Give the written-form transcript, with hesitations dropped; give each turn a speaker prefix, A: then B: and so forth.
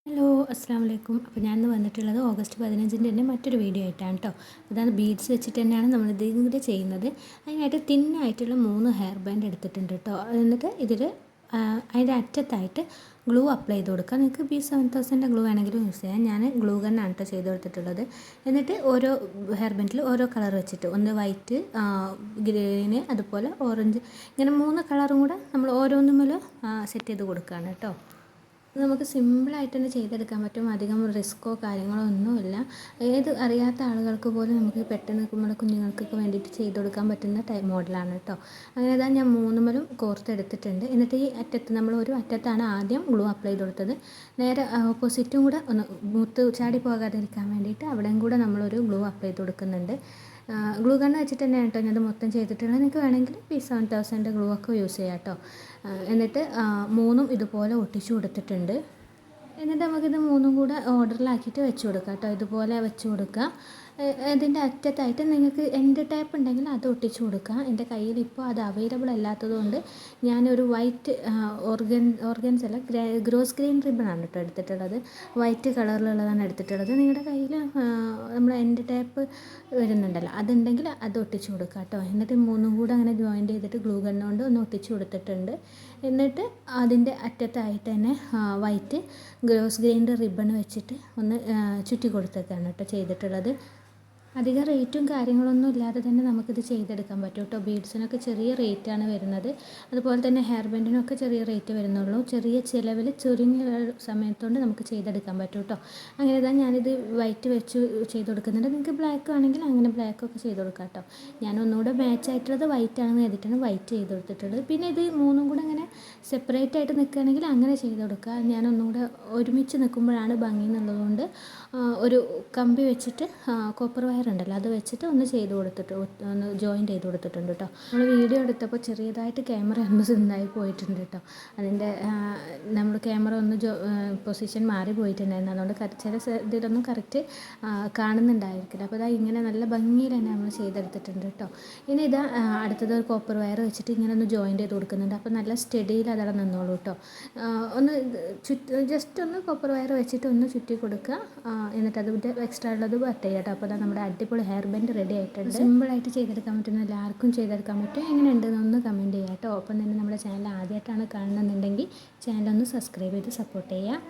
A: Hello അസ്സാം വലൈക്കും. അപ്പോൾ ഞാൻ ഇന്ന് വന്നിട്ടുള്ളത് ഓഗസ്റ്റ് 15-ൻ്റെ തന്നെ മറ്റൊരു വീഡിയോ ആയിട്ടാണ് കേട്ടോ. അതാണ് ബീഡ്സ് വെച്ചിട്ട് തന്നെയാണ് നമ്മൾ ഇതും കൂടി ചെയ്യുന്നത്. അതിനായിട്ട് തിന്നായിട്ടുള്ള 3 ഹെയർ ബാൻഡ് എടുത്തിട്ടുണ്ട് കേട്ടോ. എന്നിട്ട് ഇതിൽ അതിൻ്റെ അറ്റത്തായിട്ട് ഗ്ലൂ അപ്ലൈ ചെയ്ത് കൊടുക്കുക. നിങ്ങൾക്ക് B7000 ഗ്ലൂ വേണമെങ്കിലും യൂസ് ചെയ്യാം. ഞാൻ ഗ്ലൂ ഗണ്ണാണ് കേട്ടോ ചെയ്ത് കൊടുത്തിട്ടുള്ളത്. എന്നിട്ട് ഓരോ ഹെയർ ബാൻഡിൽ ഓരോ കളർ വെച്ചിട്ട് ഒന്ന് വൈറ്റ്, ഗ്രീന്, അതുപോലെ ഓറഞ്ച്, ഇങ്ങനെ 3 കളറും കൂടെ നമ്മൾ ഓരോന്നുമേലും സെറ്റ് ചെയ്ത് കൊടുക്കുകയാണ് കേട്ടോ. നമുക്ക് സിമ്പിളായിട്ട് തന്നെ ചെയ്തെടുക്കാൻ പറ്റും. അധികം റിസ്ക്കോ കാര്യങ്ങളോ ഒന്നുമില്ല. ഏത് അറിയാത്ത ആളുകൾക്ക് പോലും നമുക്ക് പെട്ടെന്ന് നമ്മുടെ കുഞ്ഞുങ്ങൾക്കൊക്കെ വേണ്ടിയിട്ട് ചെയ്ത് കൊടുക്കാൻ പറ്റുന്ന മോഡലാണ് കേട്ടോ. അങ്ങനെ ഇതാ ഞാൻ 3 കോർത്തെടുത്തിട്ടുണ്ട്. എന്നിട്ട് ഈ അറ്റത്ത് നമ്മൾ ഒരു അറ്റത്താണ് ആദ്യം ഗ്ലൂ അപ്ലൈ ചെയ്ത് കൊടുത്തത്. നേരെ ഓപ്പോസിറ്റും കൂടെ ഒന്ന് മുത്ത് ചാടി പോകാതിരിക്കാൻ വേണ്ടിയിട്ട് അവിടെയും കൂടെ നമ്മളൊരു ഗ്ലൂ അപ്ലൈ ചെയ്ത് കൊടുക്കുന്നുണ്ട്. ഗ്ലൂ ഗണ്ണ് വെച്ചിട്ട് തന്നെയാണ് കേട്ടോ ഞാനത് മൊത്തം ചെയ്തിട്ടുള്ളത്. നിങ്ങൾക്ക് വേണമെങ്കിൽ B7000 ഗ്ലൂ ഒക്കെ യൂസ് ചെയ്യാം കേട്ടോ. എന്നിട്ട് 3 ഇതുപോലെ ഒട്ടിച്ചു കൊടുത്തിട്ടുണ്ട്. എന്നിട്ട് നമുക്കിത് 3 കൂടെ ഓർഡറിലാക്കിയിട്ട് വെച്ച് കൊടുക്കാം കേട്ടോ. ഇതുപോലെ വെച്ച് കൊടുക്കുക. ഇതിൻ്റെ അറ്റത്തായിട്ട് നിങ്ങൾക്ക് എൻഡ് ടേപ്പ് ഉണ്ടെങ്കിൽ അത് ഒട്ടിച്ചു കൊടുക്കുക. എൻ്റെ കയ്യിൽ ഇപ്പോൾ അത് അവൈലബിൾ അല്ലാത്തതുകൊണ്ട് ഞാനൊരു വൈറ്റ് ഓർഗൻസ് അല്ല ഗ്രോസ് ഗ്രീൻ റിബണാണ് കേട്ടോ എടുത്തിട്ടുള്ളത്. വൈറ്റ് കളറിലുള്ളതാണ് എടുത്തിട്ടുള്ളത്. നിങ്ങളുടെ കയ്യിൽ നമ്മൾ എൻഡ് ടേപ്പ് വരുന്നുണ്ടല്ലോ, അതുണ്ടെങ്കിൽ അത് ഒട്ടിച്ചു കൊടുക്കുക കേട്ടോ. എന്നിട്ട് 3 കൂടെ അങ്ങനെ ജോയിൻ്റ് ചെയ്തിട്ട് ഗ്ലൂ ഗണ്ണ് കൊണ്ട് ഒന്ന് ഒട്ടിച്ചു കൊടുത്തിട്ടുണ്ട്. എന്നിട്ട് അതിൻ്റെ അറ്റത്തായിട്ട് തന്നെ വൈറ്റ് ഗ്രോസ് ഗ്രീൻ്റെ റിബൺ വെച്ചിട്ട് ഒന്ന് ചുറ്റി കൊടുത്തേക്കാണ് കേട്ടോ ചെയ്തിട്ടുള്ളത്. അധികം റേറ്റും കാര്യങ്ങളൊന്നും ഇല്ലാതെ തന്നെ നമുക്കിത് ചെയ്തെടുക്കാൻ പറ്റും കേട്ടോ. ബീഡ്സിനൊക്കെ ചെറിയ റേറ്റാണ് വരുന്നത്. അതുപോലെ തന്നെ ഹെയർ ബാൻഡിനൊക്കെ ചെറിയ റേറ്റ് വരുന്നുള്ളൂ. ചെറിയ ചിലവിൽ ചുരുങ്ങിയ സമയത്തുകൊണ്ട് നമുക്ക് ചെയ്തെടുക്കാൻ പറ്റും കേട്ടോ. അങ്ങനെ തന്നെ ഞാനിത് വൈറ്റ് വെച്ച് ചെയ്ത് കൊടുക്കുന്നുണ്ട്. നിങ്ങൾക്ക് ബ്ലാക്ക് ആണെങ്കിൽ അങ്ങനെ ബ്ലാക്കൊക്കെ ചെയ്ത് കൊടുക്കാം കേട്ടോ. ഞാൻ ഒന്നുകൂടെ മാച്ച് ആയിട്ടുള്ളത് വൈറ്റ് ആണെന്ന് കരുതിയിട്ടാണ് വൈറ്റ് ചെയ്ത് കൊടുത്തിട്ടുള്ളത്. പിന്നെ ഇത് 3 കൂടെ അങ്ങനെ സെപ്പറേറ്റ് ആയിട്ട് നിൽക്കുകയാണെങ്കിൽ അങ്ങനെ ചെയ്ത് കൊടുക്കുക. ഞാൻ ഒന്നുകൂടെ ഒരുമിച്ച് നിൽക്കുമ്പോഴാണ് ഭംഗി എന്നുള്ളതുകൊണ്ട് ഒരു കമ്പി വെച്ചിട്ട് കോപ്പർ വയർ ഉണ്ടല്ലോ അത് വെച്ചിട്ട് ഒന്ന് ചെയ്ത് കൊടുത്തിട്ട് ഒന്ന് ജോയിൻ്റ് ചെയ്ത് കൊടുത്തിട്ടുണ്ട് കേട്ടോ. നമ്മൾ വീഡിയോ എടുത്തപ്പോൾ ചെറിയതായിട്ട് ക്യാമറ ഒന്ന് ഇതായി പോയിട്ടുണ്ട് കേട്ടോ. അതിൻ്റെ നമ്മൾ ക്യാമറ ഒന്ന് പൊസിഷൻ മാറി പോയിട്ടുണ്ടായിരുന്നു. അതുകൊണ്ട് ചില ഇതിലൊന്നും കറക്റ്റ് കാണുന്നുണ്ടായിരിക്കില്ല. അപ്പോൾ ഇതാ ഇങ്ങനെ നല്ല ഭംഗിയിൽ തന്നെ നമ്മൾ ചെയ്തെടുത്തിട്ടുണ്ട് കേട്ടോ. ഇനി ഇതാ അടുത്തത് ഒരു കോപ്പർ വയർ വെച്ചിട്ട് ഇങ്ങനെ ഒന്ന് ജോയിൻ്റ് ചെയ്ത് കൊടുക്കുന്നുണ്ട്. അപ്പോൾ നല്ല സ്റ്റഡിയിൽ അതവിടെ നിന്നോളൂ കേട്ടോ. ഒന്ന് ജസ്റ്റ് ഒന്ന് കോപ്പർ വയർ വെച്ചിട്ട് ഒന്ന് ചുറ്റി കൊടുക്കുക. എന്നിട്ട് അതിൻ്റെ എക്സ്ട്രാ ഉള്ളത് കട്ട് ചെയ്യുക കേട്ടോ. അപ്പോൾ നമ്മുടെ അടിപൊളി ഹെയർ ബാൻഡ് റെഡി ആയിട്ടുണ്ട്. സിമ്പിളായിട്ട് ചെയ്തെടുക്കാൻ പറ്റുന്ന എല്ലാവർക്കും ചെയ്തെടുക്കാൻ പറ്റും. എങ്ങനെയുണ്ടെന്ന് ഒന്ന് കമൻറ്റ് ചെയ്യുക കേട്ടോ. ഒപ്പം തന്നെ നമ്മുടെ ചാനൽ ആദ്യമായിട്ടാണ് കാണുന്നുണ്ടെങ്കിൽ ചാനലൊന്ന് സബ്സ്ക്രൈബ് ചെയ്ത് സപ്പോർട്ട് ചെയ്യുക.